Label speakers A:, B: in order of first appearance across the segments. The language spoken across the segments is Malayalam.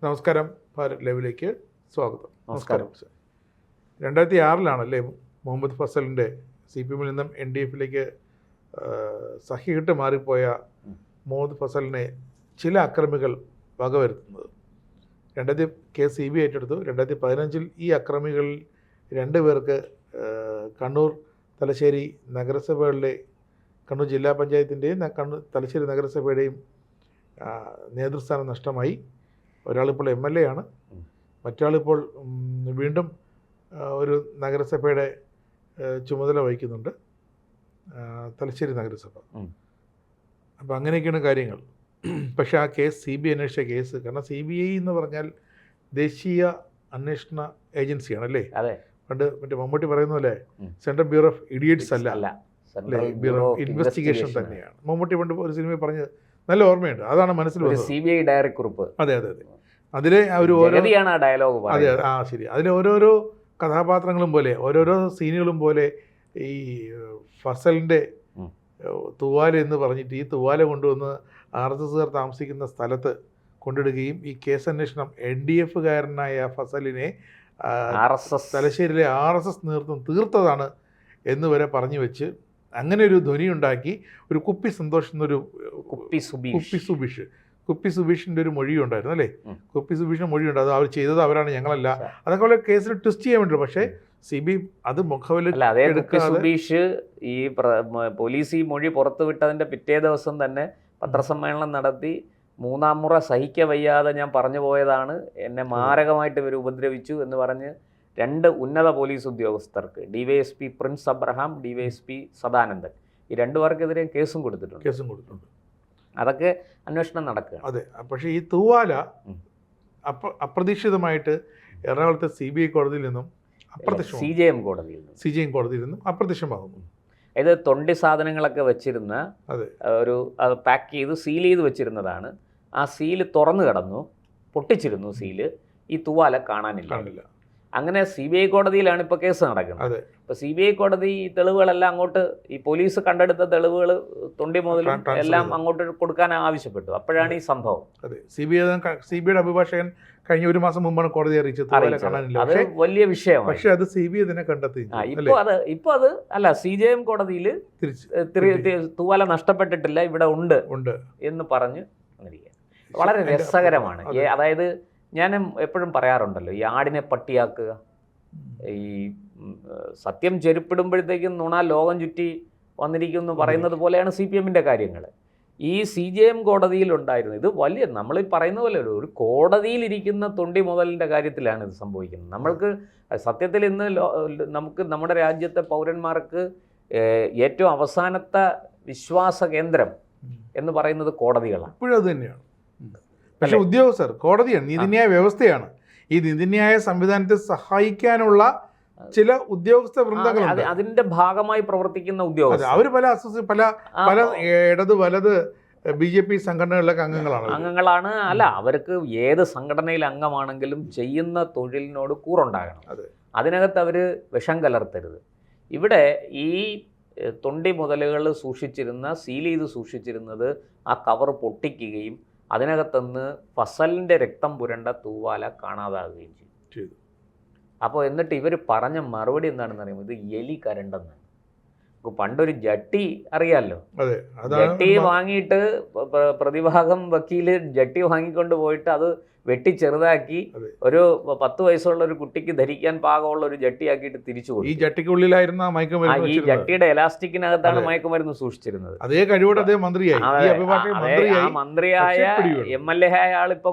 A: നമസ്കാരം, ഭാരത് ലൈവിലേക്ക് സ്വാഗതം.
B: നമസ്കാരം.
A: 2006 മുഹമ്മദ് ഫസലിൻ്റെ CPM നിന്നും NDF-ലേക്ക് സഹിയിട്ട് മാറിപ്പോയ മുഹമ്മദ് ഫസലിനെ ചില അക്രമികൾ വകവരുത്തുന്നത്. കേസ് CBI ഏറ്റെടുത്തു. 2015 ഈ അക്രമികളിൽ 2 പേർക്ക് കണ്ണൂർ തലശ്ശേരി നഗരസഭകളിലെ കണ്ണൂർ ജില്ലാ പഞ്ചായത്തിൻ്റെയും തലശ്ശേരി നഗരസഭയുടെയും നേതൃസ്ഥാനം നഷ്ടമായി. ഒരാളിപ്പോൾ MLA ആണ്, മറ്റാളിപ്പോൾ വീണ്ടും ഒരു നഗരസഭയുടെ ചുമതല വഹിക്കുന്നുണ്ട്, തലശ്ശേരി നഗരസഭ. അപ്പം അങ്ങനെയൊക്കെയാണ് കാര്യങ്ങൾ. പക്ഷേ ആ കേസ് CBI അന്വേഷിച്ച കേസ്, കാരണം CBI എന്ന് പറഞ്ഞാൽ ദേശീയ അന്വേഷണ ഏജൻസിയാണ് അല്ലേ? പണ്ട് മറ്റേ മമ്മൂട്ടി പറയുന്ന പോലെ സെൻട്രൽ ബ്യൂറോ ഓഫ് ഇഡിയറ്റ്സ് അല്ല, ബ്യൂറോ ഓഫ് ഇൻവെസ്റ്റിഗേഷൻ തന്നെയാണ്. മമ്മൂട്ടി പണ്ട് ഒരു സിനിമ പറഞ്ഞത് നല്ല ഓർമ്മയുണ്ട്, അതാണ് മനസ്സിൽ വന്നത്.
B: CBI ഡയറി കുറിപ്പ്.
A: അതെ, അതിലെ ഒരു
B: ഡയലോഗ്.
A: അതെ, ശരി. അതിലെ ഓരോരോ കഥാപാത്രങ്ങളും പോലെ, ഓരോരോ സീനുകളും പോലെ ഈ ഫസലിൻ്റെ തൂവാല എന്ന് പറഞ്ഞിട്ട് ഈ തൂവാല കൊണ്ടുവന്ന് RSSകാർ താമസിക്കുന്ന സ്ഥലത്ത് കൊണ്ടിടുകയും ഈ കേസ് അന്വേഷണം NDF-കാരനായ ഫസലിനെ തലശ്ശേരിയിലെ RSS നേതൃത്വം തീർത്തതാണ് എന്ന് വരെ പറഞ്ഞു വെച്ച് അങ്ങനെ ഒരു ധ്വനിയുണ്ടാക്കി ഒരു കുപ്പി സന്തോഷ് എന്നൊരു കുപ്പി സുബീഷിൻ്റെ ഒരു മൊഴിയുണ്ടായിരുന്നു അല്ലേ? കുപ്പി സുബീഷിൻ്റെ മൊഴിയുണ്ട്, അത് അവർ ചെയ്തത് അവരാണ്, ഞങ്ങളല്ല. അതൊക്കെ ഉള്ള കേസിൽ ട്വിസ്റ്റ് ചെയ്യാൻ വേണ്ടി. പക്ഷേ CBI അത്
B: സുബീഷ് ഈ പോലീസ് ഈ മൊഴി പുറത്തുവിട്ടതിൻ്റെ പിറ്റേ ദിവസം തന്നെ പത്രസമ്മേളനം നടത്തി, 3ാം മുറ സഹിക്ക വയ്യാതെ ഞാൻ പറഞ്ഞു പോയതാണ്, എന്നെ മാരകമായിട്ട് ഇവർ ഉപദ്രവിച്ചു എന്ന് പറഞ്ഞ് 2 ഉന്നത പോലീസ് ഉദ്യോഗസ്ഥർക്ക്, DYSP Prince Abraham, DYSP Sadanandan, ഈ 2 പേർക്കെതിരെ കേസും കൊടുത്തിട്ടുണ്ട്. അതൊക്കെ അന്വേഷണം നടക്കുക.
A: അതെ. പക്ഷേ ഈ തൂവാല അപ്രതീക്ഷിതമായിട്ട് എറണാകുളത്തെ CBI കോടതിയിൽ നിന്നും
B: CJM
A: കോടതിയിൽ നിന്നും അപ്രത്യക്ഷമാകുന്നു.
B: ഇത് തൊണ്ടി സാധനങ്ങളൊക്കെ വെച്ചിരുന്ന ഒരു പാക്ക് ചെയ്ത് സീൽ ചെയ്ത് വെച്ചിരുന്നതാണ്. ആ സീല് തുറന്നു കിടന്നു, പൊട്ടിച്ചിരുന്നു സീല്. ഈ തൂവാല കാണില്ല. അങ്ങനെ CBI കോടതിയിലാണ് ഇപ്പോൾ കേസ് നടക്കുന്നത്. ഇപ്പോൾ CBI കോടതി ഈ തെളിവുകളെല്ലാം അങ്ങോട്ട്, ഈ പോലീസ് കണ്ടെടുത്ത തെളിവുകൾ തൊണ്ടി മുതലും എല്ലാം അങ്ങോട്ട് കൊടുക്കാൻ ആവശ്യപ്പെട്ടു. അപ്പോഴാണ് ഈ സംഭവം.
A: CBIയുടെ അഭിഭാഷകൻ കഴിഞ്ഞ 1 മാസം മുമ്പാണ് കോടതി അറിയിച്ചത്.
B: അത് വലിയ വിഷയമാണ്.
A: പക്ഷേ അത് CBI തന്നെ കണ്ടെത്തി.
B: ഇപ്പോൾ അത് അല്ല, CJM കോടതിയിൽ തൂവാല നഷ്ടപ്പെട്ടിട്ടില്ല, ഇവിടെ ഉണ്ട് എന്ന് പറഞ്ഞ് വളരെ രസകരമാണ്. അതായത് ഞാൻ എപ്പോഴും പറയാറുണ്ടല്ലോ, ഈ ആടിനെ പട്ടിയാക്കുക, ഈ സത്യം ചെരുപ്പിടുമ്പോഴത്തേക്കും നുണ ലോകം ചുറ്റി വന്നിരിക്കും എന്ന് പറയുന്നത് പോലെയാണ് CPM-ൻ്റെ കാര്യങ്ങൾ. ഈ CJM കോടതിയിലുണ്ടായിരുന്നു. ഇത് വലിയ, നമ്മൾ ഈ പറയുന്ന പോലെ ഒരു കോടതിയിലിരിക്കുന്ന തൊണ്ടി മുതലിൻ്റെ കാര്യത്തിലാണ് ഇത് സംഭവിക്കുന്നത്. നമ്മൾക്ക് സത്യത്തിൽ ഇന്ന് നമുക്ക് നമ്മുടെ രാജ്യത്തെ പൗരന്മാർക്ക് ഏറ്റവും അവസാനത്തെ വിശ്വാസ കേന്ദ്രം എന്ന് പറയുന്നത് കോടതികളാണ്.
A: ഇപ്പോഴും അത് തന്നെയാണ്. പക്ഷെ ഉദ്യോഗസ്ഥർ, കോടതിയാണ്, നീതിന്യായ വ്യവസ്ഥയാണ്. ഈ നീതിന്യായ സംവിധാനത്തെ സഹായിക്കാനുള്ള ചില ഉദ്യോഗസ്ഥ വൃന്ദങ്ങളുണ്ട്.
B: അതിന്റെ ഭാഗമായി പ്രവർത്തിക്കുന്ന ഉദ്യോഗസ്ഥർ
A: അവർ പല ഇടത് വലത് BJP സംഘടനകളിലൊക്കെ അംഗങ്ങളാണ്.
B: അല്ല, അവർക്ക് ഏത് സംഘടനയിൽ അംഗമാണെങ്കിലും ചെയ്യുന്ന തൊഴിലിനോട് കൂറുണ്ടാകണം. അതിനകത്ത് അവർ വിഷം കലർത്തരുത്. ഇവിടെ ഈ തൊണ്ടി മുതലുകൾ സീൽ ചെയ്ത് സൂക്ഷിച്ചിരുന്നത് ആ കവർ പൊട്ടിക്കുകയും അതിനകത്തുനിന്ന് ഫസലിൻ്റെ രക്തം പുരണ്ട തൂവാല കാണാതാകുകയും ചെയ്തു. അപ്പോൾ എന്നിട്ട് ഇവർ പറഞ്ഞ മറുപടി എന്താണെന്ന് അറിയുമ്പോൾ ഇത് എലി കരണ്ടെന്നാണ്. പണ്ടൊരു ജട്ടി അറിയാമല്ലോ, ജട്ടി വാങ്ങിയിട്ട് പ്രതിഭാഗം വക്കീല് ജട്ടി വാങ്ങിക്കൊണ്ട് പോയിട്ട് അത് വെട്ടി ചെറുതാക്കി ഒരു 10 വയസ്സുള്ള ഒരു കുട്ടിക്ക് ധരിക്കാൻ പാകമുള്ള ഒരു ജട്ടിയാക്കിയിട്ട് തിരിച്ചു കൊടുത്തു.
A: ഈ ജട്ടിക്കുള്ളിലായിരുന്ന
B: ഈ ജട്ടിയുടെ എലാസ്റ്റിക്കിനകത്താണ് മയക്കുമരുന്ന് സൂക്ഷിച്ചിരുന്നത്.
A: അതേ കഴിവോടെ
B: മന്ത്രിയായ MLA ആയ ആളിപ്പോ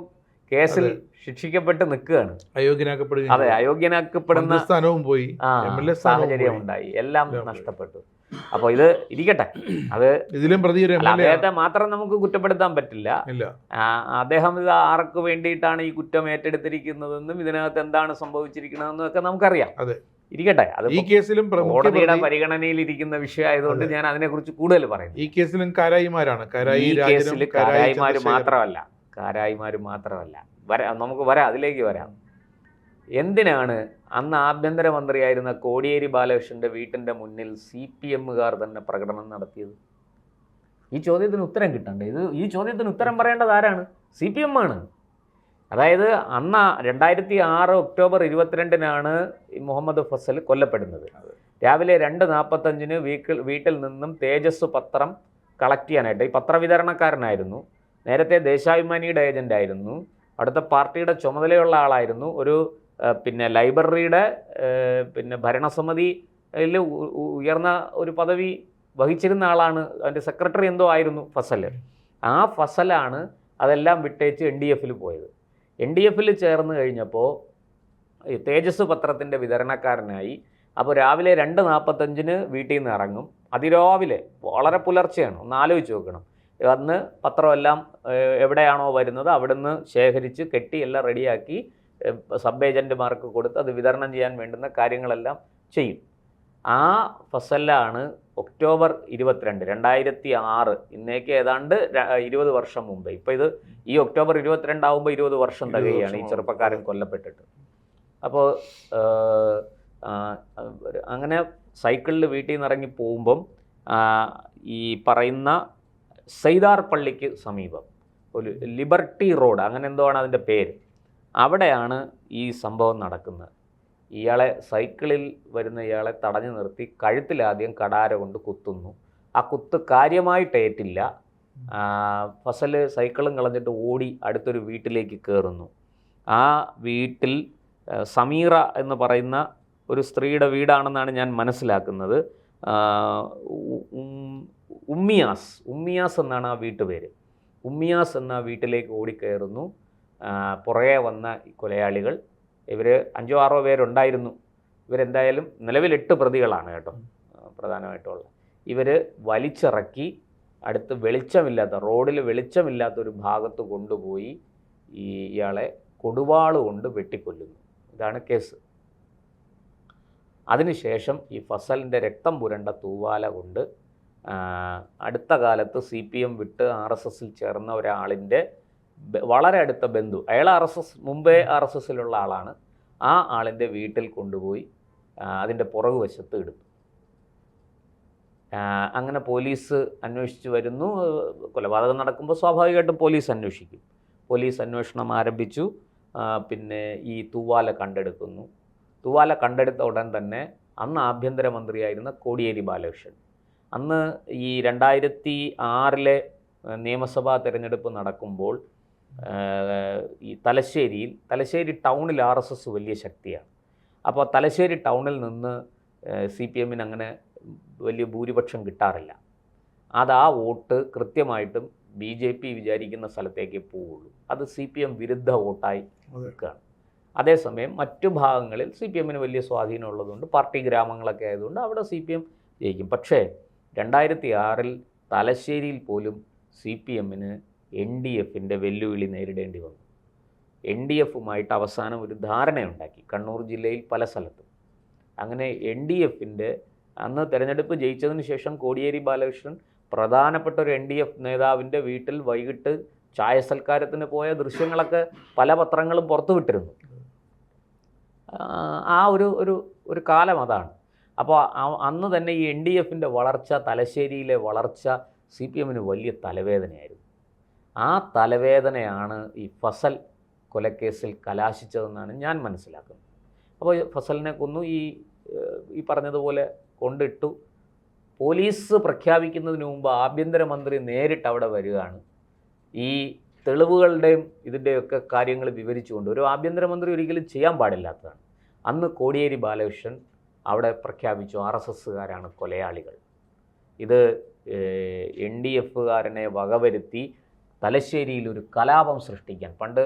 B: കേസിൽ ശിക്ഷിക്കപ്പെട്ട് നിൽക്കുകയാണ്, അയോഗ്യനാക്കപ്പെടുന്ന
A: സ്ഥാനവും പോയി,
B: സാഹചര്യം ഉണ്ടായി, എല്ലാം നഷ്ടപ്പെട്ടു. അപ്പോൾ ഇത് ഇരിക്കട്ടെ, അത്
A: ഇതിലും
B: അദ്ദേഹത്തെ മാത്രം നമുക്ക് കുറ്റപ്പെടുത്താൻ പറ്റില്ല. അദ്ദേഹം ഇത് ആർക്ക് വേണ്ടിയിട്ടാണ് ഈ കുറ്റം ഏറ്റെടുത്തിരിക്കുന്നതെന്നും ഇതിനകത്ത് എന്താണ് സംഭവിച്ചിരിക്കുന്നതെന്നും ഒക്കെ നമുക്കറിയാം. ഇരിക്കട്ടെ, അത്
A: ഈ കേസിലും
B: കോടതിയുടെ പരിഗണനയിൽ ഇരിക്കുന്ന വിഷയമായതുകൊണ്ട് ഞാൻ അതിനെക്കുറിച്ച് കൂടുതൽ പറയുന്നു.
A: ഈ കേസിലും കാരായിമാരാണ്.
B: ഈ കേസിൽ കാരായിമാര് മാത്രമല്ല നമുക്ക് അതിലേക്ക് വരാം. എന്തിനാണ് അന്ന് ആഭ്യന്തരമന്ത്രിയായിരുന്ന കോടിയേരി ബാലകൃഷ്ണന്റെ വീട്ടിൻ്റെ മുന്നിൽ CPM-കാർ തന്നെ പ്രകടനം നടത്തിയത്? ഈ ചോദ്യത്തിന് ഉത്തരം കിട്ടണ്ടേ? ഈ ചോദ്യത്തിന് ഉത്തരം പറയേണ്ടത് ആരാണ്? CPM ആണ്. അതായത് അന്ന് 2006 ഒക്ടോബർ 22-നാണ് ഈ മുഹമ്മദ് ഫസൽ കൊല്ലപ്പെടുന്നത്. രാവിലെ 2:45 വീട്ടിൽ നിന്നും തേജസ് പത്രം കളക്ട് ചെയ്യാനായിട്ട്, ഈ പത്രവിതരണക്കാരനായിരുന്നു, നേരത്തെ ദേശാഭിമാനിയുടെ ഏജൻ്റായിരുന്നു, അടുത്ത പാർട്ടിയുടെ ചുമതലയുള്ള ആളായിരുന്നു, ഒരു പിന്നെ ലൈബ്രറിയുടെ പിന്നെ ഭരണസമിതിയിൽ ഉയർന്ന ഒരു പദവി വഹിച്ചിരുന്ന ആളാണ്, അതിൻ്റെ സെക്രട്ടറി എന്തോ ആയിരുന്നു ഫസൽ. ആ ഫസലാണ് അതെല്ലാം വിട്ടേച്ച് NDF-ൽ പോയത്. NDF-ൽ ചേർന്ന് കഴിഞ്ഞപ്പോൾ തേജസ് പത്രത്തിൻ്റെ വിതരണക്കാരനായി. അപ്പോൾ രാവിലെ 2:45 വീട്ടിൽ നിന്ന് ഇറങ്ങും, അതിരാവിലെ, വളരെ പുലർച്ചെയാണ്, ഒന്ന് ആലോചിച്ച് നോക്കണം. അന്ന് പത്രമെല്ലാം എവിടെയാണോ വരുന്നത് അവിടുന്ന് ശേഖരിച്ച് കെട്ടി എല്ലാം റെഡിയാക്കി സബ് ഏജൻറ്റുമാർക്ക് കൊടുത്ത് അത് വിതരണം ചെയ്യാൻ വേണ്ടുന്ന കാര്യങ്ങളെല്ലാം ചെയ്യും. ആ ഫസലാണ് ഒക്ടോബർ 22, 2006, ഇന്നേക്ക് ഏതാണ്ട് 20 വർഷം മുമ്പ്. ഇപ്പോൾ ഇത് ഈ ഒക്ടോബർ 22 ആകുമ്പോൾ 20 വർഷം തികയാണ് ഈ ചെറുപ്പക്കാരൻ കൊല്ലപ്പെട്ടിട്ട്. അപ്പോൾ അങ്ങനെ സൈക്കിളിൽ വീട്ടിൽ നിന്ന് ഇറങ്ങി പോകുമ്പം ഈ പറയുന്ന സൈദാർ പള്ളിക്ക് സമീപം ഒരു ലിബർട്ടി റോഡ്, അങ്ങനെ എന്തോ ആണ് അതിൻ്റെ പേര്, അവിടെയാണ് ഈ സംഭവം നടക്കുന്നത്. ഇയാളെ സൈക്കിളിൽ വരുന്ന ഇയാളെ തടഞ്ഞു നിർത്തി കഴുത്തിലാദ്യം കടാര കൊണ്ട് കുത്തുന്നു. ആ കുത്ത് കാര്യമായിട്ടേറ്റില്ല. ഫസൽ സൈക്കിളും കളഞ്ഞിട്ട് ഓടി അടുത്തൊരു വീട്ടിലേക്ക് കയറുന്നു. ആ വീട്ടിൽ സമീറ എന്ന് പറയുന്ന ഒരു സ്ത്രീയുടെ വീടാണെന്നാണ് ഞാൻ മനസ്സിലാക്കുന്നത്. ഉമ്മിയാസ് എന്നാണ് ആ വീട്ടുപേര്. ഉമ്മിയാസ് എന്ന വീട്ടിലേക്ക് ഓടിക്കയറുന്നു. പുറകെ വന്ന കൊലയാളികൾ, ഇവർ 5-6 പേരുണ്ടായിരുന്നു. ഇവരെന്തായാലും നിലവിൽ 8 പ്രതികളാണ് കേട്ടോ പ്രധാനമായിട്ടുള്ള. ഇവർ വലിച്ചിറക്കി അടുത്ത് വെളിച്ചമില്ലാത്ത, റോഡിൽ വെളിച്ചമില്ലാത്തൊരു ഭാഗത്ത് കൊണ്ടുപോയി ഇയാളെ കൊടുവാള് കൊണ്ട് വെട്ടിക്കൊല്ലുന്നു. ഇതാണ് കേസ്. അതിനുശേഷം ഈ ഫസലിൻ്റെ രക്തം പുരണ്ട തൂവാല കൊണ്ട് അടുത്ത കാലത്ത് CPM വിട്ട് RSSൽ ചേർന്ന ഒരാളിൻ്റെ വളരെ അടുത്ത ബന്ധു, അയാൾ മുമ്പേ RSSലുള്ള ആളാണ്, ആ ആളിൻ്റെ വീട്ടിൽ കൊണ്ടുപോയി അതിൻ്റെ പുറകുവശത്ത് ഇടുന്നു. അങ്ങനെ പോലീസ് അന്വേഷിച്ച് വരുന്നു. കൊലപാതകം നടക്കുമ്പോൾ സ്വാഭാവികമായിട്ടും പോലീസ് അന്വേഷിക്കും. പോലീസ് അന്വേഷണം ആരംഭിച്ചു. പിന്നെ ഈ തൂവാല കണ്ടെടുക്കുന്നു. തൂവാല കണ്ടെടുത്ത ഉടൻ തന്നെ അന്ന് ആഭ്യന്തരമന്ത്രിയായിരുന്ന കോടിയേരി ബാലകൃഷ്ണൻ, അന്ന് ഈ 2006 നിയമസഭാ തിരഞ്ഞെടുപ്പ് നടക്കുമ്പോൾ ഈ തലശ്ശേരി ടൗണിൽ RSS വലിയ ശക്തിയാണ്. അപ്പോൾ തലശ്ശേരി ടൗണിൽ നിന്ന് CPMന് അങ്ങനെ വലിയ ഭൂരിപക്ഷം കിട്ടാറില്ല. അത് ആ വോട്ട് കൃത്യമായിട്ടും BJP വിചാരിക്കുന്ന സ്ഥലത്തേക്ക് പോവുള്ളൂ. അത് CPM വിരുദ്ധ വോട്ടായി നിൽക്കുകയാണ്. അതേസമയം മറ്റു ഭാഗങ്ങളിൽ CPMന് വലിയ സ്വാധീനമുള്ളതുകൊണ്ട്, പാർട്ടി ഗ്രാമങ്ങളൊക്കെ ആയതുകൊണ്ട് അവിടെ CPM ജയിക്കും. പക്ഷേ 2006 തലശ്ശേരിയിൽ പോലും CPMന് NDFൻ്റെ വെല്ലുവിളി നേരിടേണ്ടി വന്നു. NDFുമായിട്ട് അവസാനം ഒരു ധാരണയുണ്ടാക്കി കണ്ണൂർ ജില്ലയിൽ പല സ്ഥലത്തും. അങ്ങനെ NDFൻ്റെ അന്ന് തെരഞ്ഞെടുപ്പ് ജയിച്ചതിന് ശേഷം കോടിയേരി ബാലകൃഷ്ണൻ പ്രധാനപ്പെട്ട ഒരു NDF നേതാവിൻ്റെ വീട്ടിൽ വൈകിട്ട് ചായ സൽക്കാരത്തിന് പോയ ദൃശ്യങ്ങളൊക്കെ പല പത്രങ്ങളും പുറത്തുവിട്ടിരുന്നു. ആ ഒരു കാലം അതാണ്. അപ്പോൾ അന്ന് തന്നെ ഈ NDFൻ്റെ വളർച്ച, തലശ്ശേരിയിലെ വളർച്ച CPMന് വലിയ തലവേദനയായിരുന്നു. ആ തലവേദനയാണ് ഈ ഫസൽ കൊലക്കേസിൽ കലാശിച്ചതെന്നാണ് ഞാൻ മനസ്സിലാക്കുന്നത്. അപ്പോൾ ഫസലിനെ കൊന്നു, ഈ പറഞ്ഞതുപോലെ കൊണ്ടിട്ടു. പോലീസ് പ്രഖ്യാപിക്കുന്നതിന് മുമ്പ് ആഭ്യന്തരമന്ത്രി നേരിട്ട് അവിടെ വരികയാണ്. ഈ തെളിവുകളുടെയും ഇതിൻ്റെയൊക്കെ കാര്യങ്ങൾ വിവരിച്ചുകൊണ്ട്, ഒരു ആഭ്യന്തരമന്ത്രി ഒരിക്കലും ചെയ്യാൻ പാടില്ലാത്തതാണ്. അന്ന് കോടിയേരി ബാലകൃഷ്ണൻ അവിടെ പ്രഖ്യാപിച്ചു, RSSകാരാണ് കൊലയാളികൾ. ഇത് NDFകാരനെ വകവരുത്തി തലശ്ശേരിയിൽ ഒരു കലാപം സൃഷ്ടിക്കാൻ, പണ്ട്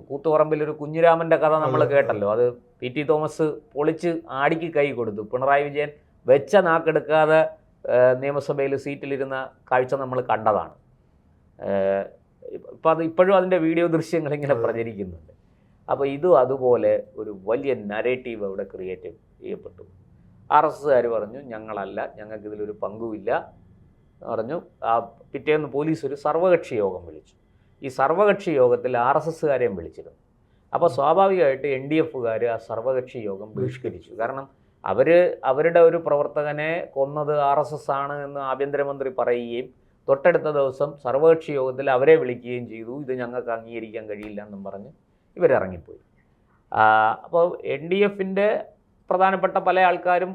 B: കൂത്തുപറമ്പിൽ ഒരു കുഞ്ഞിരാമൻ്റെ കഥ നമ്മൾ കേട്ടല്ലോ, അത് PT തോമസ് പൊളിച്ച് ആടിക്ക് കൈ കൊടുത്തു. പിണറായി വിജയൻ വെച്ച നാക്കെടുക്കാതെ നിയമസഭയിൽ സീറ്റിലിരുന്ന കാഴ്ച നമ്മൾ കണ്ടതാണ്. ഇപ്പോഴും അതിൻ്റെ വീഡിയോ ദൃശ്യങ്ങൾ ഇങ്ങനെ പ്രചരിക്കുന്നുണ്ട്. അപ്പോൾ ഇതും അതുപോലെ ഒരു വലിയ നരേറ്റീവ് അവിടെ ക്രിയേറ്റ് ചെയ്യപ്പെട്ടു. RSSകാർ പറഞ്ഞു ഞങ്ങളല്ല, ഞങ്ങൾക്കിതിലൊരു പങ്കുമില്ല പറഞ്ഞു. പിറ്റേന്ന് പോലീസ് ഒരു സർവകക്ഷി യോഗം വിളിച്ചു. ഈ സർവകക്ഷി യോഗത്തിൽ RSSകാരെയും വിളിച്ചിരുന്നു. അപ്പോൾ സ്വാഭാവികമായിട്ട് NDFകാർ ആ സർവകക്ഷി യോഗം ബഹിഷ്കരിച്ചു. കാരണം അവരുടെ ഒരു പ്രവർത്തകനെ കൊന്നത് RSS ആണ് എന്ന് ആഭ്യന്തരമന്ത്രി പറയുകയും തൊട്ടടുത്ത ദിവസം സർവകക്ഷി യോഗത്തിൽ അവരെ വിളിക്കുകയും ചെയ്തു. ഇത് ഞങ്ങൾക്ക് അംഗീകരിക്കാൻ കഴിയില്ല എന്നും പറഞ്ഞ് ഇവരിറങ്ങിപ്പോയി. അപ്പോൾ NDFൻ്റെ പ്രധാനപ്പെട്ട പല ആൾക്കാരും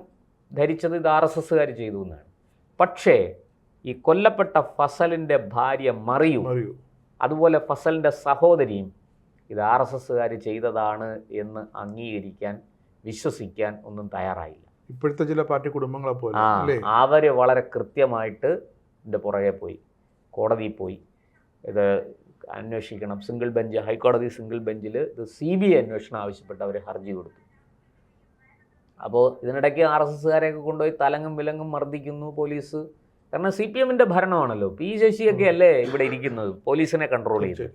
B: ധരിച്ചത് ഇത് RSSകാർ ചെയ്തു എന്നാണ്. പക്ഷേ ഈ കൊല്ലപ്പെട്ട ഫസലിൻ്റെ ഭാര്യ മറിയു, അതുപോലെ ഫസലിൻ്റെ സഹോദരിയും ഇത് RSSകാർ ചെയ്തതാണ് എന്ന് അംഗീകരിക്കാൻ, വിശ്വസിക്കാൻ ഒന്നും തയ്യാറായില്ല.
A: ഇപ്പോഴത്തെ ചില പാർട്ടി കുടുംബങ്ങളെ പോലെ
B: അവർ വളരെ കൃത്യമായിട്ട് ഇതിൻ്റെ പുറകെ പോയി, കോടതിയിൽ പോയി ഇത് അന്വേഷിക്കണം. സിംഗിൾ ബെഞ്ച്, ഹൈക്കോടതി സിംഗിൾ ബെഞ്ചിൽ ഇത് CBI അന്വേഷണം ആവശ്യപ്പെട്ട് അവർ ഹർജി കൊടുത്തു. അപ്പോൾ ഇതിനിടയ്ക്ക് RSSകാരെയൊക്കെ കൊണ്ടുപോയി തലങ്ങും വിലങ്ങും മർദ്ദിക്കുന്നു പോലീസ്. കാരണം CPMൻ്റെ ഭരണമാണല്ലോ, P ശശിയൊക്കെ അല്ലേ ഇവിടെ ഇരിക്കുന്നത്, പോലീസിനെ കൺട്രോൾ ചെയ്ത്.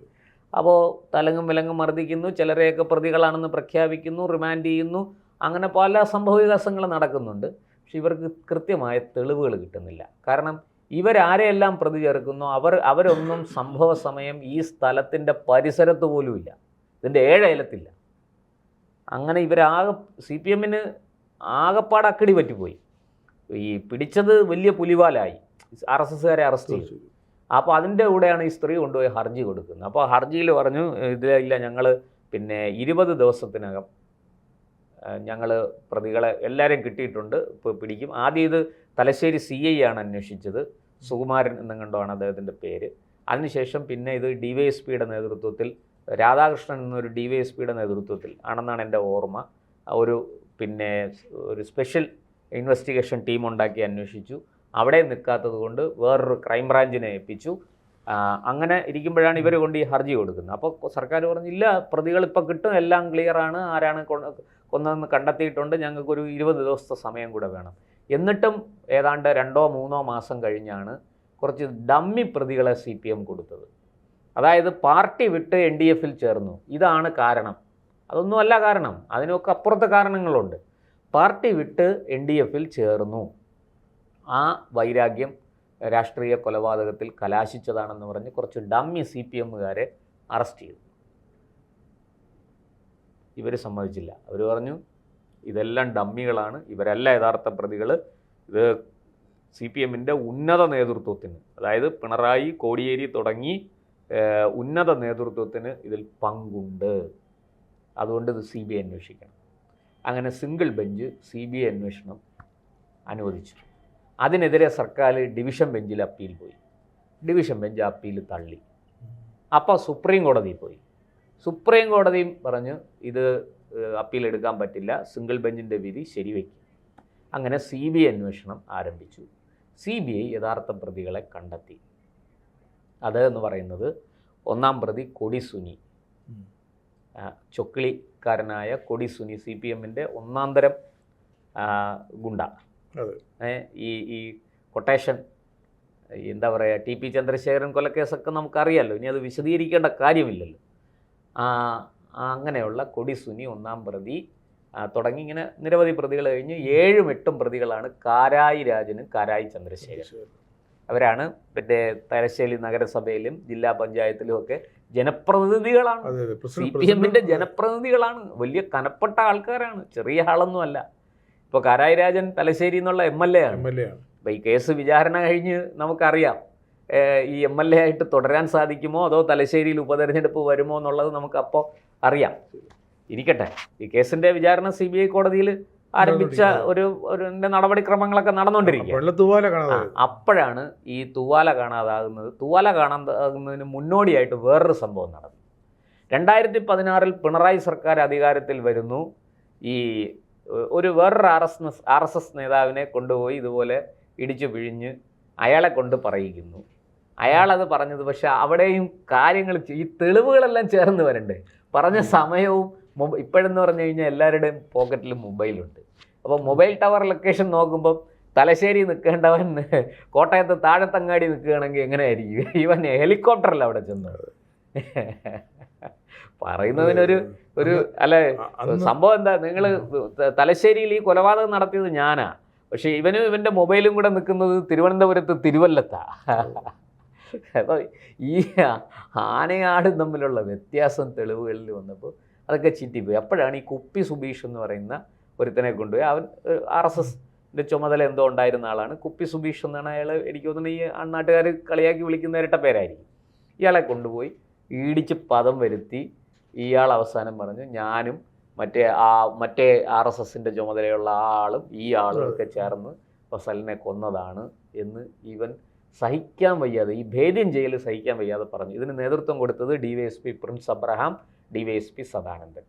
B: അപ്പോൾ തലങ്ങും വിലങ്ങും മർദ്ദിക്കുന്നു, ചിലരെയൊക്കെ പ്രതികളാണെന്ന് പ്രഖ്യാപിക്കുന്നു, റിമാൻഡ് ചെയ്യുന്നു. അങ്ങനെ പല സംഭവവികാസങ്ങൾ നടക്കുന്നുണ്ട്. പക്ഷെ ഇവർക്ക് കൃത്യമായ തെളിവുകൾ കിട്ടുന്നില്ല. കാരണം ഇവരാരെയെല്ലാം പ്രതി ചേർക്കുന്നു, അവരൊന്നും സംഭവ സമയം ഈ സ്ഥലത്തിൻ്റെ പരിസരത്ത് പോലുമില്ല, ഇതിൻ്റെ 7 അയലത്തില്ല. അങ്ങനെ ഇവരാകെ CPMന് ആകെപ്പാട് അക്കടി പറ്റിപ്പോയി. ഈ പിടിച്ചത് വലിയ പുലിവാലായി, RSSകാരെ അറസ്റ്റ് ചെയ്തു. അപ്പോൾ അതിൻ്റെ കൂടെയാണ് ഈ സ്ത്രീ കൊണ്ടുപോയി ഹർജി കൊടുക്കുന്നത്. അപ്പോൾ ഹർജിയിൽ പറഞ്ഞു ഇതിലില്ല, ഞങ്ങൾ 20 ദിവസത്തിനകം ഞങ്ങൾ പ്രതികളെ എല്ലാവരെയും കിട്ടിയിട്ടുണ്ട്, ഇപ്പോൾ പിടിക്കും. ആദ്യം ഇത് തലശ്ശേരി CI ആണ് അന്വേഷിച്ചത്, സുകുമാരൻ എന്നും കണ്ടാണ് അദ്ദേഹത്തിൻ്റെ പേര്. അതിനുശേഷം പിന്നെ ഇത് DYSPയുടെ നേതൃത്വത്തിൽ, രാധാകൃഷ്ണൻ എന്നൊരു DYSPയുടെ നേതൃത്വത്തിൽ ആണെന്നാണ് എൻ്റെ ഓർമ്മ, ഒരു സ്പെഷ്യൽ ഇൻവെസ്റ്റിഗേഷൻ ടീം ഉണ്ടാക്കി അന്വേഷിച്ചു. അവിടെ നിൽക്കാത്തത് കൊണ്ട് വേറൊരു ക്രൈം ബ്രാഞ്ചിനെ ഏൽപ്പിച്ചു. അങ്ങനെ ഇരിക്കുമ്പോഴാണ് ഇവർ കൊണ്ട് ഈ ഹർജി കൊടുക്കുന്നത്. അപ്പോൾ സർക്കാർ പറഞ്ഞില്ല, പ്രതികളിപ്പോൾ കിട്ടും, എല്ലാം ക്ലിയറാണ്, ആരാണ് കൊന്നതെന്ന് കണ്ടെത്തിയിട്ടുണ്ട്, ഞങ്ങൾക്കൊരു 20 ദിവസത്തെ സമയം കൂടെ വേണം. എന്നിട്ടും ഏതാണ്ട് 2-3 മാസം കഴിഞ്ഞാണ് കുറച്ച് ഡമ്മി പ്രതികളെ CPM കൊടുത്തത്. അതായത് പാർട്ടി വിട്ട് NDFൽ ചേർന്നു. ഇതാണ് കാരണം. അതൊന്നുമല്ല കാരണം, അതിനൊക്കെ അപ്പുറത്തെ കാരണങ്ങളുണ്ട്. പാർട്ടി വിട്ട് NDFൽ ചേർന്നു, ആ വൈരാഗ്യം രാഷ്ട്രീയ കൊലപാതകത്തിൽ കലാശിച്ചതാണെന്ന് പറഞ്ഞ് കുറച്ച് ഡമ്മി CPMകാരെ അറസ്റ്റ് ചെയ്തു. ഇവർ സമ്മതിച്ചില്ല. അവർ പറഞ്ഞു ഇതെല്ലാം ഡമ്മികളാണ്, ഇവരല്ല യഥാർത്ഥ പ്രതികൾ. ഇത് CPMൻ്റെ ഉന്നത നേതൃത്വത്തിന്, അതായത് പിണറായി, കോടിയേരി തുടങ്ങി ഉന്നത നേതൃത്വത്തിന് ഇതിൽ പങ്കുണ്ട്, അതുകൊണ്ട് ഇത് CBI അന്വേഷിക്കണം. അങ്ങനെ സിംഗിൾ ബെഞ്ച് CBI അന്വേഷണം അനുവദിച്ചു. അതിനെതിരെ സർക്കാർ ഡിവിഷൻ ബെഞ്ചിൽ അപ്പീൽ പോയി. ഡിവിഷൻ ബെഞ്ച് അപ്പീൽ തള്ളി. അപ്പോൾ സുപ്രീം കോടതിയിൽ പോയി. സുപ്രീം കോടതിയും പറഞ്ഞു ഇത് അപ്പീൽ എടുക്കാൻ പറ്റില്ല, സിംഗിൾ ബെഞ്ചിൻ്റെ വിധി ശരിവയ്ക്കും. അങ്ങനെ CBI അന്വേഷണം ആരംഭിച്ചു. CBI യഥാർത്ഥ പ്രതികളെ കണ്ടെത്തി. അത് എന്ന് പറയുന്നത് 1-ാം പ്രതി കൊടി സുനി, ചൊക്കിളിക്കാരനായ കൊടി സുനി, CPMൻ്റെ 1-ാം തരം ഗുണ്ട. ഈ കൊട്ടേഷൻ, എന്താ പറയുക, TP ചന്ദ്രശേഖരൻ കൊലക്കേസൊക്കെ നമുക്കറിയാമല്ലോ, ഇനി അത് വിശദീകരിക്കേണ്ട കാര്യമില്ലല്ലോ. അങ്ങനെയുള്ള കൊടി സുനി 1-ാം പ്രതി തുടങ്ങി ഇങ്ങനെ നിരവധി പ്രതികൾ കഴിഞ്ഞ് 7-8 പ്രതികളാണ് കാരായി രാജനും കാരായി ചന്ദ്രശേഖരൻ. അവരാണ് തലശ്ശേരി നഗരസഭയിലും ജില്ലാ പഞ്ചായത്തിലും ഒക്കെ ജനപ്രതിനിധികളാണ്, CPMൻ്റെ ജനപ്രതിനിധികളാണ്, വലിയ കനപ്പെട്ട ആൾക്കാരാണ്, ചെറിയ ആളൊന്നുമല്ല. ഇപ്പോൾ കാരായി രാജൻ തലശ്ശേരി എന്നുള്ള MLA ആണ്. അപ്പോൾ ഈ കേസ് വിചാരണ കഴിഞ്ഞ് നമുക്കറിയാം ഈ MLA ആയിട്ട് തുടരാൻ സാധിക്കുമോ അതോ തലശ്ശേരിയിൽ ഉപതെരഞ്ഞെടുപ്പ് വരുമോ എന്നുള്ളത് നമുക്കപ്പോൾ അറിയാം. ഇരിക്കട്ടെ, ഈ കേസിൻ്റെ വിചാരണ CBI കോടതിയിൽ ആരംഭിച്ച ഒരു നടപടിക്രമങ്ങളൊക്കെ നടന്നുകൊണ്ടിരിക്കുക. അപ്പോഴാണ് ഈ തൂവാല കാണാതാകുന്നത്. തൂവാല കാണാതാകുന്നതിന് മുന്നോടിയായിട്ട് വേറൊരു സംഭവം നടന്നു. 2016 പിണറായി സർക്കാർ അധികാരത്തിൽ വരുന്നു. ഈ വേറൊരു RSS നേതാവിനെ കൊണ്ടുപോയി ഇതുപോലെ ഇടിച്ചു പിഴിഞ്ഞ് അയാളെ കൊണ്ട് പറയിക്കുന്നു. അയാളത് പറഞ്ഞത്, പക്ഷെ അവിടെയും കാര്യങ്ങൾ, ഈ തെളിവുകളെല്ലാം ചേർന്ന് വരണ്ടേ. പറഞ്ഞ സമയവും ഇപ്പോഴെന്ന് പറഞ്ഞു കഴിഞ്ഞാൽ എല്ലാവരുടെയും പോക്കറ്റിലും മൊബൈലുണ്ട്. അപ്പോൾ മൊബൈൽ ടവർ ലൊക്കേഷൻ നോക്കുമ്പം തലശ്ശേരി നിൽക്കേണ്ടവൻ കോട്ടയത്ത് താഴത്തങ്ങാടി നിൽക്കുകയാണെങ്കിൽ എങ്ങനെയായിരിക്കും? ഇവൻ ഹെലികോപ്റ്ററിൽ അവിടെ ചെന്നത്. പറയുന്നതിനൊരു അല്ലെ സംഭവം എന്താ, നിങ്ങൾ തലശ്ശേരിയിൽ ഈ കൊലപാതകം നടത്തിയത് ഞാനാ, പക്ഷെ ഇവൻ്റെ മൊബൈലും കൂടെ നിൽക്കുന്നത് തിരുവനന്തപുരത്ത് തിരുവല്ലത്താ. അപ്പോൾ ഈ ആനയാടും തമ്മിലുള്ള വ്യത്യാസം തെളിവുകളിൽ വന്നപ്പോൾ അതൊക്കെ ചിറ്റിപ്പോയി. അപ്പോഴാണ് ഈ കുപ്പി സുബീഷ് എന്ന് പറയുന്ന ഒരുത്തനെ കൊണ്ടുപോയി, അവൻ RSSൻ്റെ ചുമതല എന്തോ ഉണ്ടായിരുന്ന ആളാണ്. കുപ്പി സുബീഷ് എന്നാണ് അയാൾ, എനിക്ക് തോന്നുന്നു ഈ നാട്ടുകാർ കളിയാക്കി വിളിക്കുന്ന ഇരട്ട പേരായിരിക്കും. ഇയാളെ കൊണ്ടുപോയി ഇടിച്ച് പദം വരുത്തി ഇയാൾ അവസാനം പറഞ്ഞു ഞാനും മറ്റേ RSSന്റെ ചുമതലയുള്ള ആ ആളും ഈ ആളും ഒക്കെ ചേർന്ന് ഫസലിനെ കൊന്നതാണ് എന്ന് ഇവൻ സഹിക്കാൻ വയ്യാതെ, ഈ ഭേദ്യം ചെയ്യൽ സഹിക്കാൻ വയ്യാതെ പറഞ്ഞു. ഇതിന് നേതൃത്വം കൊടുത്തത് DYSP Prince Abraham, DYSP Sadanandan.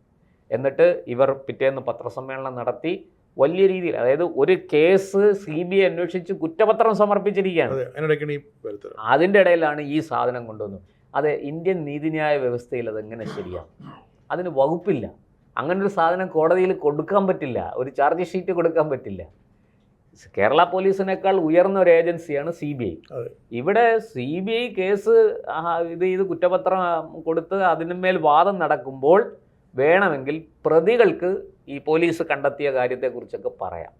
B: എന്നിട്ട് ഇവർ പിറ്റേന്ന് പത്രസമ്മേളനം നടത്തി വലിയ രീതിയിൽ, അതായത് ഒരു കേസ് CBI അന്വേഷിച്ച് കുറ്റപത്രം സമർപ്പിച്ചിരിക്കുകയാണ്. അതിൻ്റെ ഇടയിലാണ് ഈ സാധനം കൊണ്ടുവന്നു. അത് ഇന്ത്യൻ നീതിന്യായ വ്യവസ്ഥയിൽ അതെങ്ങനെ ശരിയാണ്? അതിന് വകുപ്പില്ല. അങ്ങനൊരു സാധനം കോടതിയിൽ കൊടുക്കാൻ പറ്റില്ല, ഒരു ചാർജ് ഷീറ്റ് കൊടുക്കാൻ പറ്റില്ല. കേരള പോലീസിനേക്കാൾ ഉയർന്ന ഒരു ഏജൻസിയാണ് CBI. ഇവിടെ CBI കേസ് ഇത് കുറ്റപത്രം കൊടുത്ത് അതിന്മേൽ വാദം നടക്കുമ്പോൾ വേണമെങ്കിൽ പ്രതികൾക്ക് ഈ പോലീസ് കണ്ടെത്തിയ കാര്യത്തെക്കുറിച്ചൊക്കെ പറയാം,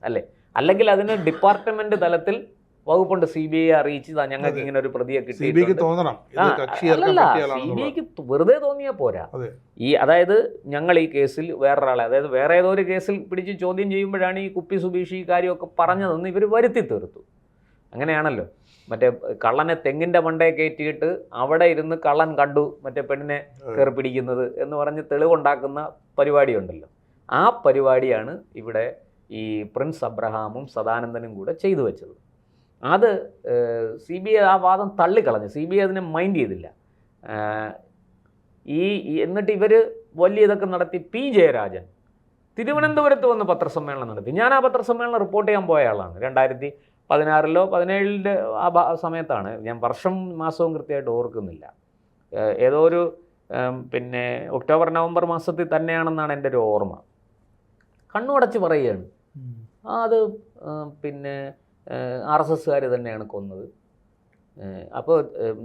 B: അല്ലേ? അല്ലെങ്കിൽ അതിന് ഡിപ്പാർട്ട്മെന്റ് തലത്തിൽ വകുപ്പുണ്ട്, CBI അറിയിച്ച് ഞങ്ങൾക്ക് ഇങ്ങനെ ഒരു പ്രതിയെ കിട്ടിയിട്ടുണ്ട്. അല്ലല്ല, CBIക്ക് വെറുതെ തോന്നിയാൽ പോരാ. അതായത് ഞങ്ങൾ ഈ കേസിൽ വേറൊരാളെ, അതായത് വേറെ ഏതോ ഒരു കേസിൽ പിടിച്ച് ചോദ്യം ചെയ്യുമ്പോഴാണ് ഈ കുപ്പി സുബീഷ് ഈ കാര്യമൊക്കെ പറഞ്ഞതെന്ന് ഇവർ വരുത്തി തീർത്തു. അങ്ങനെയാണല്ലോ, മറ്റേ കള്ളനെ തെങ്ങിൻ്റെ മണ്ടയെ കയറ്റിയിട്ട് അവിടെ ഇരുന്ന് കള്ളൻ കണ്ടു മറ്റേ പെണ്ണിനെ കയറി പിടിക്കുന്നത് എന്ന് പറഞ്ഞ് തെളിവുണ്ടാക്കുന്ന പരിപാടിയുണ്ടല്ലോ. ആ പരിപാടിയാണ് ഇവിടെ ഈ പ്രിൻസ് അബ്രഹാമും സദാനന്ദനും കൂടെ ചെയ്തു വെച്ചത്. അത് CBI ആ വാദം തള്ളിക്കളഞ്ഞു. CBI അതിനെ മൈൻഡ് ചെയ്തില്ല. എന്നിട്ട് ഇവർ വലിയ ഇതൊക്കെ നടത്തി. P. ജയരാജൻ തിരുവനന്തപുരത്ത് വന്ന് പത്രസമ്മേളനം നടത്തി. ഞാൻ ആ പത്രസമ്മേളനം റിപ്പോർട്ട് ചെയ്യാൻ പോയ ആളാണ്. 2016 17 ആ സമയത്താണ്. ഞാൻ വർഷം മാസവും കൃത്യമായിട്ട് ഓർക്കുന്നില്ല. ഏതോ ഒരു ഒക്ടോബർ നവംബർ മാസത്തിൽ തന്നെയാണെന്നാണ് എൻ്റെ ഒരു ഓർമ്മ. കണ്ണുടച്ച് പറയുകയാണ്, അത് RSSകാർ തന്നെയാണ് കൊന്നത്. അപ്പോൾ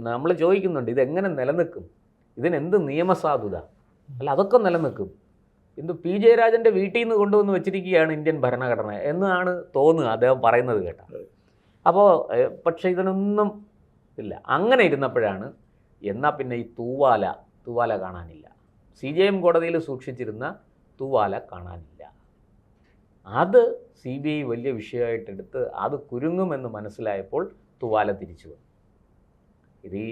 B: നമ്മൾ ചോദിക്കുന്നുണ്ട്, ഇതെങ്ങനെ നിലനിൽക്കും? ഇതിനെന്ത് നിയമസാധുത? അല്ല, അതൊക്കെ നിലനിൽക്കും. P. ജയരാജൻ്റെ വീട്ടിൽ നിന്ന് കൊണ്ടുവന്ന് വെച്ചിരിക്കുകയാണ് ഇന്ത്യൻ ഭരണഘടന എന്നാണ് തോന്നുക അദ്ദേഹം പറയുന്നത് കേട്ട. അപ്പോൾ പക്ഷേ ഇതിനൊന്നും ഇല്ല. അങ്ങനെ ഇരുന്നപ്പോഴാണ് എന്നാൽ പിന്നെ ഈ തൂവാല കാണാനില്ല. CJM കോടതിയിൽ സൂക്ഷിച്ചിരുന്ന തൂവാല കാണാനില്ല. അത് CBI വലിയ വിഷയമായിട്ടെടുത്ത് അത് കുരുങ്ങുമെന്ന് മനസ്സിലായപ്പോൾ തൂവാല തിരിച്ചു വന്നു. ഇത് ഈ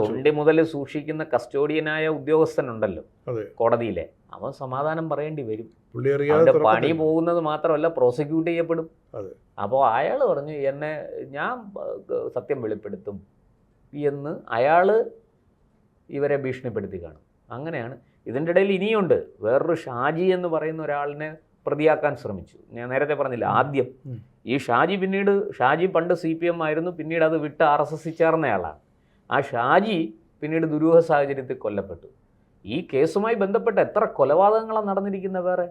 B: തൊണ്ടി മുതൽ സൂക്ഷിക്കുന്ന കസ്റ്റോഡിയനായ ഉദ്യോഗസ്ഥനുണ്ടല്ലോ കോടതിയിലെ, അവൻ സമാധാനം പറയേണ്ടി വരും. അവൻ്റെ പണി പോകുന്നത് മാത്രമല്ല, പ്രോസിക്യൂട്ട് ചെയ്യപ്പെടും. അപ്പോൾ അയാൾ പറഞ്ഞു, ഞാൻ സത്യം വെളിപ്പെടുത്തും എന്ന് അയാൾ ഇവരെ ഭീഷണിപ്പെടുത്തി കാണും. അങ്ങനെയാണ്. ഇതിൻ്റെ ഇടയിൽ ഇനിയുണ്ട്. വേറൊരു ഷാജി എന്ന് പറയുന്ന ഒരാളിനെ പ്രതിയാക്കാൻ ശ്രമിച്ചു. ഞാൻ നേരത്തെ പറഞ്ഞില്ല, ആദ്യം ഈ ഷാജി പണ്ട് CPM ആയിരുന്നു, പിന്നീട് അത് വിട്ട് RSS ചേർന്നയാളാണ്. ആ ഷാജി പിന്നീട് ദുരൂഹ സാഹചര്യത്തിൽ കൊല്ലപ്പെട്ടു. ഈ കേസുമായി ബന്ധപ്പെട്ട് എത്ര കൊലപാതകങ്ങളാണ് നടന്നിരിക്കുന്ന വേറെ.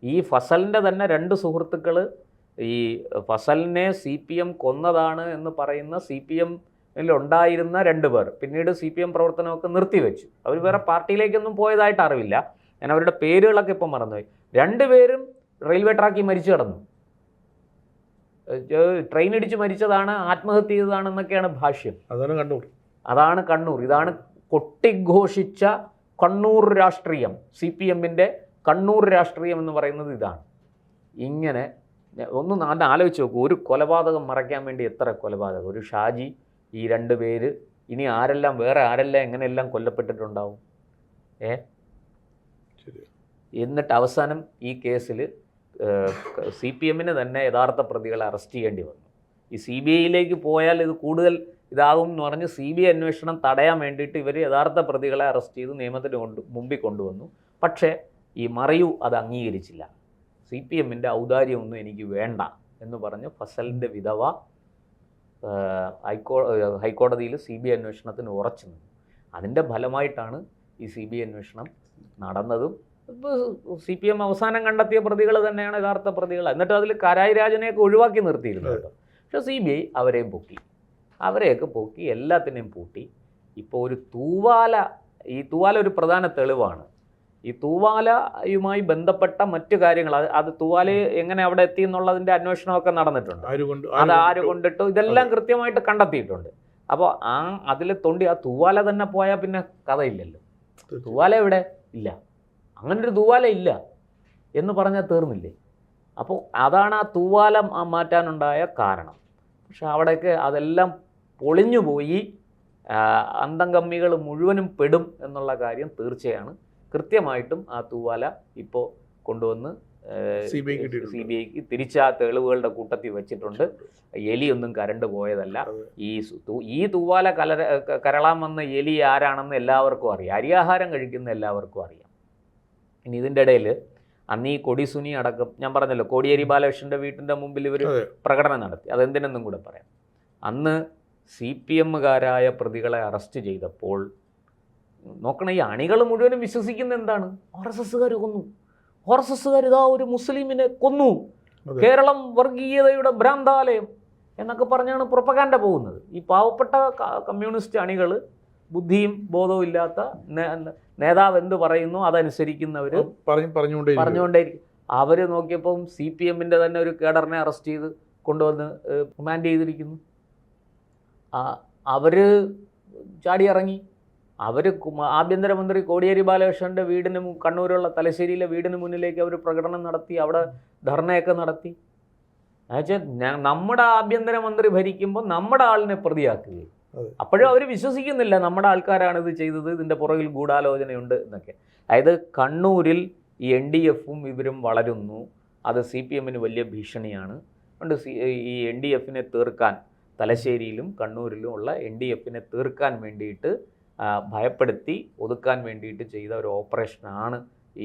B: ഈ ഫസലിൻ്റെ തന്നെ 2 സുഹൃത്തുക്കൾ ഈ ഫസലിനെ CPM കൊന്നതാണ് എന്ന് പറയുന്ന CPMിലുണ്ടായിരുന്ന 2 പേർ പിന്നീട് CPM പ്രവർത്തനമൊക്കെ നിർത്തിവെച്ചു. അവർ വേറെ പാർട്ടിയിലേക്കൊന്നും പോയതായിട്ട് അറിവില്ല. ഞാൻ അവരുടെ പേരുകളൊക്കെ ഇപ്പം മറന്നുപോയി. 2 പേരും റെയിൽവേ ട്രാക്കിൽ മരിച്ചു കിടന്നു. ട്രെയിൻ ഇടിച്ച് മരിച്ചതാണ്, ആത്മഹത്യ ചെയ്തതാണെന്നൊക്കെയാണ് ഭാഷ്യം. അതാണ് കണ്ണൂർ. ഇതാണ് കൊട്ടിഘോഷിച്ച കണ്ണൂർ രാഷ്ട്രീയം. CPMൻ്റെ കണ്ണൂർ രാഷ്ട്രീയം എന്ന് പറയുന്നത് ഇതാണ്. ഇങ്ങനെ ഒന്ന് ആലോചിച്ച് നോക്കൂ, ഒരു കൊലപാതകം മറയ്ക്കാൻ വേണ്ടി എത്ര കൊലപാതകം. ഒരു ഷാജി, ഈ 2 പേര്, ഇനി വേറെ ആരെല്ലാം എങ്ങനെയെല്ലാം കൊല്ലപ്പെട്ടിട്ടുണ്ടാവും. എന്നിട്ട് അവസാനം ഈ കേസിൽ CPMന് തന്നെ യഥാർത്ഥ പ്രതികളെ അറസ്റ്റ് ചെയ്യേണ്ടി വന്നു. ഈ CBIയിലേക്ക് പോയാൽ ഇത് കൂടുതൽ ഇതാകും എന്ന് പറഞ്ഞ് CBI അന്വേഷണം തടയാൻ വേണ്ടിയിട്ട് ഇവർ യഥാർത്ഥ പ്രതികളെ അറസ്റ്റ് ചെയ്ത് നിയമത്തിന് മുമ്പിൽ കൊണ്ടുവന്നു. പക്ഷേ ഈ മറിയു അത് അംഗീകരിച്ചില്ല. CPMൻ്റെ ഔദാര്യമൊന്നും എനിക്ക് വേണ്ട എന്ന് പറഞ്ഞ് ഫസലിൻ്റെ വിധവ ഹൈക്കോടതിയിൽ CBI അന്വേഷണത്തിന് ഉറച്ചു നിന്നു. അതിൻ്റെ ഫലമായിട്ടാണ് ഈ CBI അന്വേഷണം നടന്നതും. CPM അവസാനം കണ്ടെത്തിയ പ്രതികൾ തന്നെയാണ് യഥാർത്ഥ പ്രതികൾ. എന്നിട്ട് അതിൽ കരായി രാജനെയൊക്കെ ഒഴിവാക്കി നിർത്തിയിരുന്നു കേട്ടോ. പക്ഷേ CBI അവരെയൊക്കെ പൊക്കി എല്ലാത്തിനെയും പൂട്ടി. ഇപ്പോൾ ഒരു ഈ തൂവാല ഒരു പ്രധാന തെളിവാണ്. ഈ തൂവാലയുമായി ബന്ധപ്പെട്ട മറ്റു കാര്യങ്ങൾ, അത് തൂവാല എങ്ങനെ അവിടെ എത്തി എന്നുള്ളതിൻ്റെ അന്വേഷണമൊക്കെ നടന്നിട്ടുണ്ട്. അത് ആര് കൊണ്ടിട്ടു, ഇതെല്ലാം കൃത്യമായിട്ട് കണ്ടെത്തിയിട്ടുണ്ട്. അപ്പോൾ അതിൽ ആ തൂവാല തന്നെ പോയാൽ പിന്നെ കഥയില്ലല്ലോ. തൂവാല എവിടെ ഇല്ല, അങ്ങനൊരു തൂവാല ഇല്ല എന്ന് പറഞ്ഞാൽ തീർന്നില്ലേ. അപ്പോൾ അതാണ് ആ തൂവാല മാറ്റാനുണ്ടായ കാരണം. പക്ഷെ അവിടെയൊക്കെ അതെല്ലാം പൊളിഞ്ഞു പോയി. അന്തംകമ്മികൾ മുഴുവനും പെടും എന്നുള്ള കാര്യം തീർച്ചയാണ്. കൃത്യമായിട്ടും ആ തൂവാല ഇപ്പോൾ കൊണ്ടുവന്ന് CBIക്ക് തിരിച്ച് ആ തെളിവുകളുടെ കൂട്ടത്തിൽ വെച്ചിട്ടുണ്ട്. എലിയൊന്നും കരണ്ട് പോയതല്ല. ഈ തൂവാല കരളാൻ വന്ന എലി ആരാണെന്ന് എല്ലാവർക്കും അറിയാം. അരിയാഹാരം കഴിക്കുന്ന എല്ലാവർക്കും അറിയാം. ഇനി ഇതിൻ്റെ ഇടയിൽ അന്ന് ഈ കൊടിസുനി അടക്കം ഞാൻ പറഞ്ഞല്ലോ, കോടിയേരി ബാലകൃഷ്ണൻ്റെ വീട്ടിൻ്റെ മുമ്പിൽ ഇവർ പ്രകടനം നടത്തി. അതെന്തിനെന്നും കൂടെ പറയാം. അന്ന് CPMകാരായ പ്രതികളെ അറസ്റ്റ് ചെയ്തപ്പോൾ നോക്കണം, ഈ അണികൾ മുഴുവനും വിശ്വസിക്കുന്ന എന്താണ്? RSSകാർ കൊന്നു, RSSകാർ ഇതാ ഒരു മുസ്ലിമിനെ കൊന്നു, കേരളം വർഗീയതയുടെ ഭ്രാന്താലയം എന്നൊക്കെ പറഞ്ഞാണ് പ്രൊപ്പഗാൻഡ പോകുന്നത്. ഈ പാവപ്പെട്ട കമ്മ്യൂണിസ്റ്റ് അണികൾ, ബുദ്ധിയും ബോധവും ഇല്ലാത്ത നേതാവ് എന്ത് പറയുന്നു അതനുസരിക്കുന്നവർ പറഞ്ഞുകൊണ്ടേയിരിക്കും. അവർ നോക്കിയപ്പം CPMൻ്റെ തന്നെ ഒരു കേഡറിനെ അറസ്റ്റ് ചെയ്ത് കൊണ്ടുവന്ന് റിമാൻഡ് ചെയ്തിരിക്കുന്നു. അവർ ചാടിയിറങ്ങി. അവർ ആഭ്യന്തരമന്ത്രി കോടിയേരി ബാലകൃഷ്ണൻ്റെ വീടിന് കണ്ണൂരുള്ള തലശ്ശേരിയിലെ വീടിന് മുന്നിലേക്ക് അവർ പ്രകടനം നടത്തി, അവിടെ ധർണയൊക്കെ നടത്തി. എന്നുവെച്ചാൽ നമ്മുടെ ആഭ്യന്തരമന്ത്രി ഭരിക്കുമ്പോൾ നമ്മുടെ ആളിനെ പ്രതിയാക്കുകയും അപ്പോഴും അവർ വിശ്വസിക്കുന്നില്ല നമ്മുടെ ആൾക്കാരാണ് ഇത് ചെയ്തത്, ഇതിൻ്റെ പുറകിൽ ഗൂഢാലോചനയുണ്ട് എന്നൊക്കെ. അതായത് കണ്ണൂരിൽ ഈ NDFും ഇവരും വളരുന്നു. അത് CPMന് വലിയ ഭീഷണിയാണ്. അതുകൊണ്ട് ഈ NDFനെ തീർക്കാൻ, തലശ്ശേരിയിലും കണ്ണൂരിലും ഉള്ള NDFനെ തീർക്കാൻ വേണ്ടിയിട്ട് ഭയപ്പെടുത്തി ഒതുക്കാൻ വേണ്ടിയിട്ട് ചെയ്ത ഒരു ഓപ്പറേഷനാണ്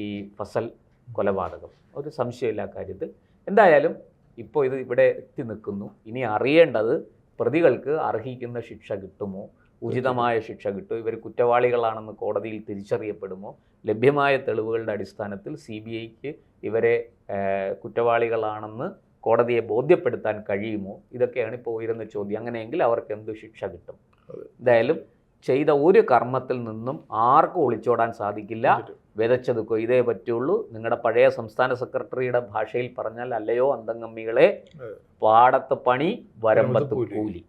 B: ഈ ഫസൽ കൊലപാതകം. ഒരു സംശയമില്ല കാര്യത്തിൽ. എന്തായാലും ഇപ്പോൾ ഇത് ഇവിടെ എത്തി നിൽക്കുന്നു. ഇനി അറിയേണ്ടത് പ്രതികൾക്ക് അർഹിക്കുന്ന ശിക്ഷ കിട്ടുമോ, ഉചിതമായ ശിക്ഷ കിട്ടുമോ, ഇവർ കുറ്റവാളികളാണെന്ന് കോടതിയിൽ തിരിച്ചറിയപ്പെടുമോ, ലഭ്യമായ തെളിവുകളുടെ അടിസ്ഥാനത്തിൽ CBIക്ക് ഇവരെ കുറ്റവാളികളാണെന്ന് കോടതിയെ ബോധ്യപ്പെടുത്താൻ കഴിയുമോ? ഇതൊക്കെയാണ് ഇപ്പോൾ ഉയരുന്ന ചോദ്യം. അങ്ങനെയെങ്കിൽ അവർക്ക് എന്ത് ശിക്ഷ കിട്ടും? എന്തായാലും ചെയ്ത ഒരു കർമ്മത്തിൽ നിന്നും ആർക്കും ഒളിച്ചോടാൻ സാധിക്കില്ല. വിതച്ചത് കൊയ്തേ പറ്റുള്ളൂ. നിങ്ങളുടെ പഴയ സംസ്ഥാന സെക്രട്ടറിയുടെ ഭാഷയിൽ പറഞ്ഞാൽ, അല്ലയോ അന്തംകമ്മികളെ, പാടത്ത് പണി വരമ്പത്ത് കൂലി.